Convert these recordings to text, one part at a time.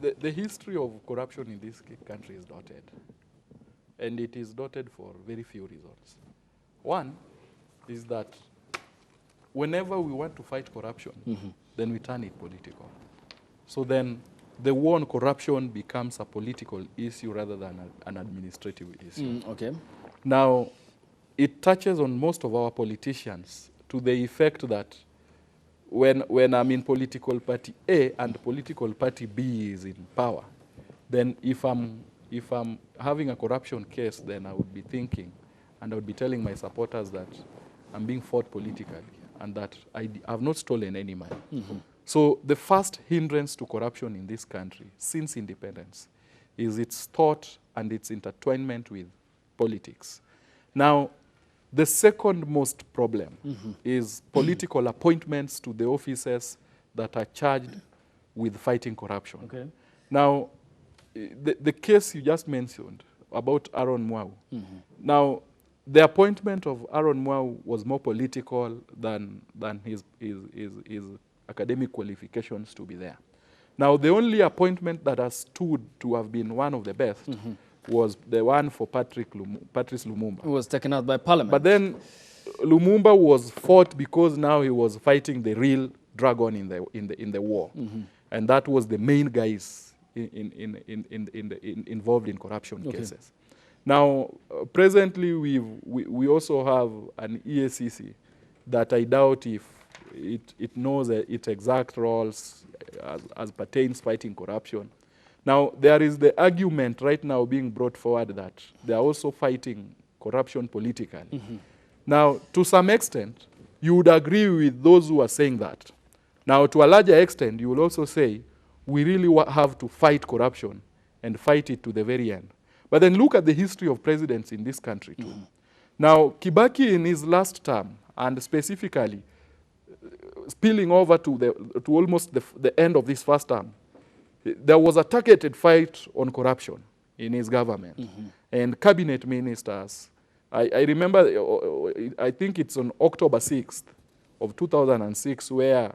the history of corruption in this country is dotted. And it is dotted for very few reasons. One is that whenever we want to fight corruption, then we turn it political. So then the war on corruption becomes a political issue rather than an administrative issue. Okay. Now, it touches on most of our politicians to the effect that when I'm in political party A and political party B is in power, then if I'm having a corruption case, then I would be thinking and I would be telling my supporters that I'm being fought politically and that I have not stolen any money. So the first hindrance to corruption in this country since independence is its thought and its intertwinement with politics. Now, the second most problem is political appointments to the offices that are charged with fighting corruption. Okay. Now, the case you just mentioned about Aaron Mwau. Now, the appointment of Aaron Mwau was more political than his academic qualifications to be there. Now, the only appointment that has stood to have been one of the best was the one for Patrice Lumumba. It was taken out by Parliament. But then Lumumba was fought because now he was fighting the real dragon in the war, and that was the main guys involved in corruption cases. Now, presently we also have an EACC that I doubt if it knows its exact roles as pertains fighting corruption. Now, there is the argument right now being brought forward that they are also fighting corruption politically. Now, to some extent, you would agree with those who are saying that. Now, to a larger extent, you will also say, we really have to fight corruption and fight it to the very end. But then look at the history of presidents in this country too. Now, Kibaki in his last term, and specifically spilling over to almost the end of this first term, there was a targeted fight on corruption in his government. And cabinet ministers, I remember, I think it's on October 6th of 2006, where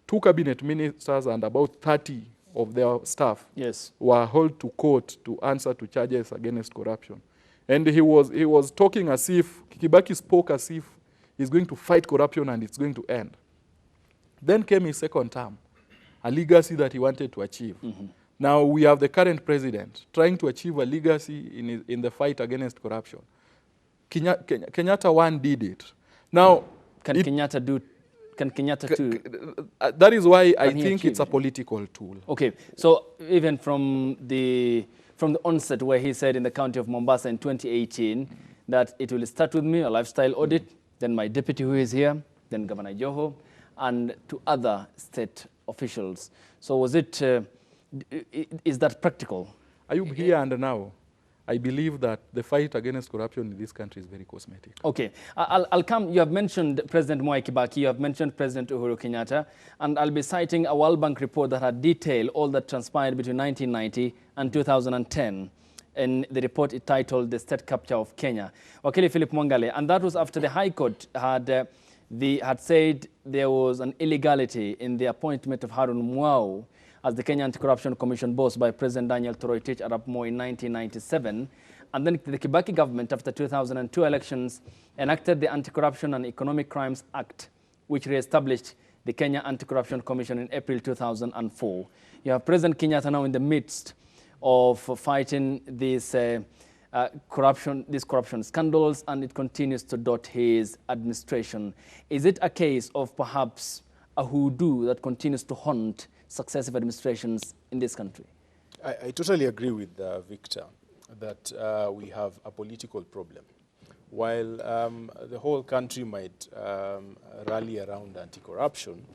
2 cabinet ministers and about 30 of their staff were held to court to answer to charges against corruption. And he was talking as if, Kibaki spoke as if he's going to fight corruption and it's going to end. Then came his second term, a legacy that he wanted to achieve. Now we have the current president trying to achieve a legacy in the fight against corruption. Kenyatta 1 did it. Now, Can Kenyatta do? That is why I think it's a political tool. Okay, so even from the onset where he said in the county of Mombasa in 2018 that it will start with me, a lifestyle audit, then my deputy who is here, then Governor Joho, and to other state officials. So was it, is that practical? Ayub, here and now, I believe that the fight against corruption in this country is very cosmetic. Okay, I'll come. You have mentioned President Mwai Kibaki, you have mentioned President Uhuru Kenyatta, and I'll be citing a World Bank report that had detailed all that transpired between 1990 and 2010. And the report is titled The State Capture of Kenya. Wakili Philip Mwangale, and that was after the High Court had said there was an illegality in the appointment of Harun Mwau as the Kenya Anti-Corruption Commission boss by President Daniel Toroitich Arap Moi in 1997. And then the Kibaki government, after 2002 elections, enacted the Anti-Corruption and Economic Crimes Act, which re-established the Kenya Anti-Corruption Commission in April 2004. You have President Kenyatta now in the midst of fighting these corruption scandals, and it continues to dot his administration. Is it a case of perhaps a hoodoo that continues to haunt successive administrations in this country? I totally agree with Victor that we have a political problem. While the whole country might rally around anti-corruption,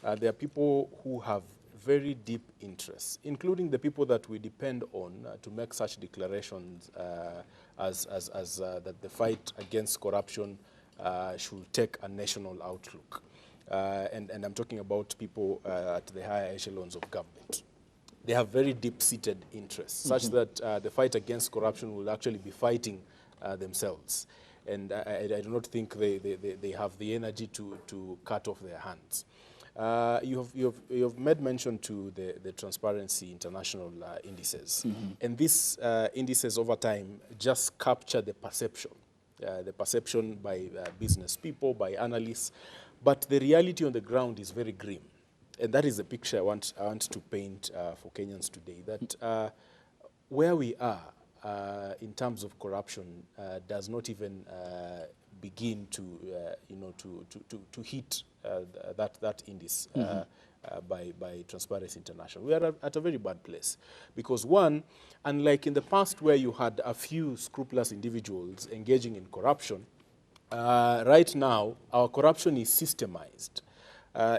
there are people who have very deep interests, including the people that we depend on to make such declarations as that the fight against corruption should take a national outlook. And I'm talking about people at the higher echelons of government. They have very deep-seated interests, such that the fight against corruption will actually be fighting themselves. And I do not think they have the energy to cut off their hands. You've made mention to the Transparency International indices. And these indices over time just capture the perception by business people, by analysts. But the reality on the ground is very grim. And that is the picture I want to paint for Kenyans today, that where we are in terms of corruption does not even begin to hit that index by Transparency International. We are at a very bad place because, one, unlike in the past where you had a few scrupulous individuals engaging in corruption, right now our corruption is systemized.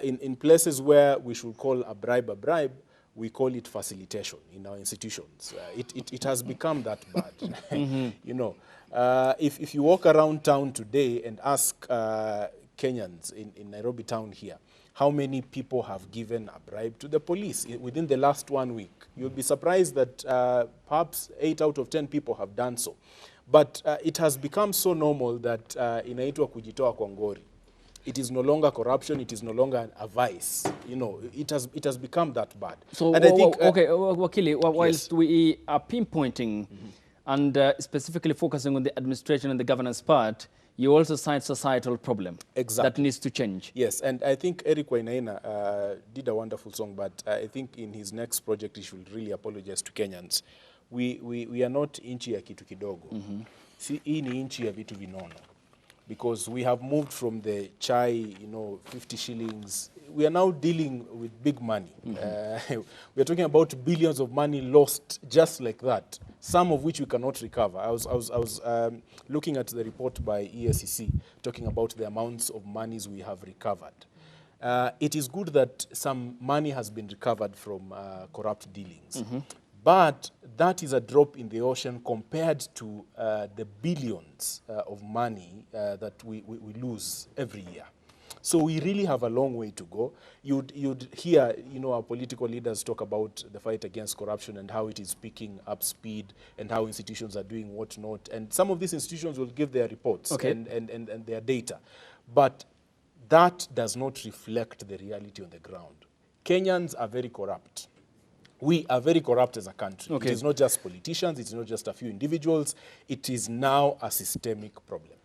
In places where we should call a bribe, we call it facilitation in our institutions. It has become that bad. You know, if you walk around town today and ask Kenyans in Nairobi town here, how many people have given a bribe to the police within the last 1 week, you'll be surprised that perhaps 8 out of 10 people have done so. But it has become so normal that inaitwa kujitoa kwa ngori. It is no longer corruption. It is no longer a vice. You know, it has become that bad. So, and I think, okay, Wakili, whilst yes. we are pinpointing and specifically focusing on the administration and the governance part, you also cite societal problem that needs to change. Yes, and I think Eric Wainaina did a wonderful song, but I think in his next project he should really apologize to Kenyans. We are not inchi ya kitu kidogo. Si, hii ni inchi ya vitu vinono. Because we have moved from the chai, 50 shillings. We are now dealing with big money. We are talking about billions of money lost just like that, some of which we cannot recover. I was looking at the report by ESCC talking about the amounts of monies we have recovered. It is good that some money has been recovered from corrupt dealings. But that is a drop in the ocean compared to the billions of money that we lose every year. So we really have a long way to go. You'd hear, our political leaders talk about the fight against corruption and how it is picking up speed and how institutions are doing what not. And some of these institutions will give their reports and their data. But that does not reflect the reality on the ground. Kenyans are very corrupt. We are very corrupt as a country. It is not just politicians, it is not just a few individuals, it is now a systemic problem.